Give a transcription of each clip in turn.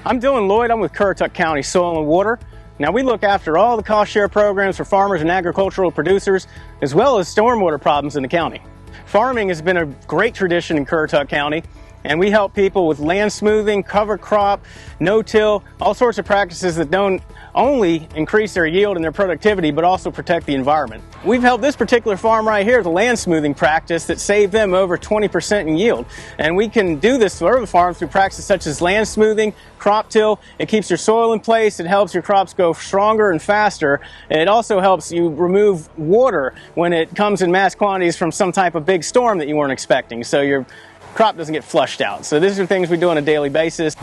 I'm Lloyd. I'm with Currituck County Soil and Water. Now we look after all the cost share programs for farmers and agricultural producers, as well as stormwater problems in the county. Farming has been a great tradition in Currituck County, and we help people with land smoothing, cover crop, no-till, all sorts of practices that don't only increase their yield and their productivity, but also protect the environment. We've helped this particular farm right here, the land smoothing practice, that saved them over 20% in yield. And we can do this for other farms through practices such as land smoothing, crop till. It keeps your soil in place, it helps your crops go stronger and faster, and it also helps you remove water when it comes in mass quantities from some type of big storm that you weren't expecting, so your crop doesn't get flushed out. So these are things we do on a daily basis.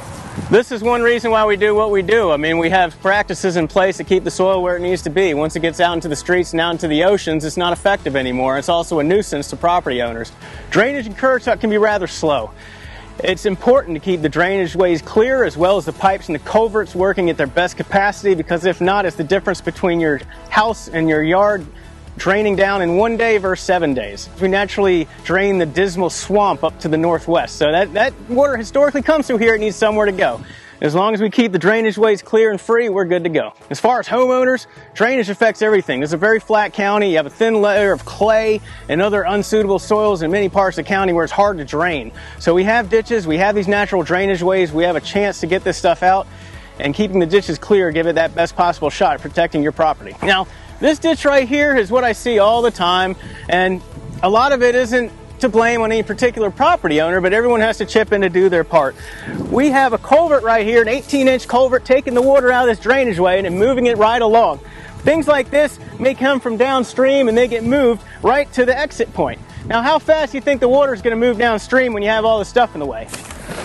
This is one reason why we do what we do. I mean, we have practices in place to keep the soil where it needs to be. Once it gets out into the streets and out into the oceans, it's not effective anymore. It's also a nuisance to property owners. Drainage in Currituck can be rather slow. It's important to keep the drainage ways clear, as well as the pipes and the culverts working at their best capacity, because if not, it's the difference between your house and your yard draining down in 1 day versus 7 days. We naturally drain the dismal swamp up to the northwest, so that water historically comes through here. It needs somewhere to go. As long as we keep the drainage ways clear and free, we're good to go. As far as homeowners, drainage affects everything. It's a very flat county. You have a thin layer of clay and other unsuitable soils in many parts of the county where it's hard to drain. So we have ditches, we have these natural drainage ways. We have a chance to get this stuff out, and keeping the ditches clear give it that best possible shot at protecting your property. Now, this ditch right here is what I see all the time, and a lot of it isn't to blame on any particular property owner, but everyone has to chip in to do their part. We have a culvert right here, an 18-inch culvert, taking the water out of this drainage way and moving it right along. Things like this may come from downstream and they get moved right to the exit point. Now, how fast do you think the water is going to move downstream when you have all this stuff in the way?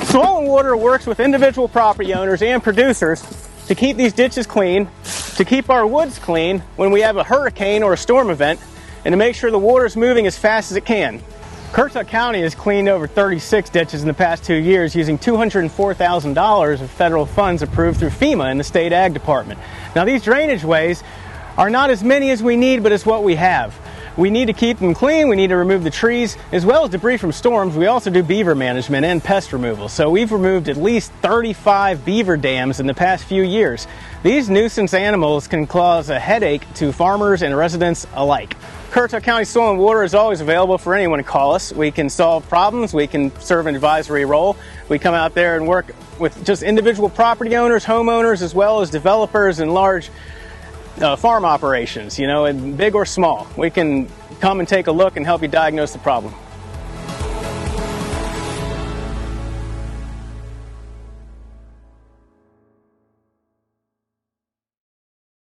Soil and Water works with individual property owners and producers to keep these ditches clean, to keep our woods clean when we have a hurricane or a storm event, and to make sure the water is moving as fast as it can. Currituck County has cleaned over 36 ditches in the past 2 years using $204,000 of federal funds approved through FEMA in the State Ag Department. Now, these drainage ways are not as many as we need, but it's what we have. We need to keep them clean, we need to remove the trees, as well as debris from storms. We also do beaver management and pest removal. So we've removed at least 35 beaver dams in the past few years. These nuisance animals can cause a headache to farmers and residents alike. Currituck County Soil and Water is always available for anyone to call us. We can solve problems, we can serve an advisory role. We come out there and work with just individual property owners, homeowners, as well as developers and large farm operations, and big or small. We can come and take a look and help you diagnose the problem.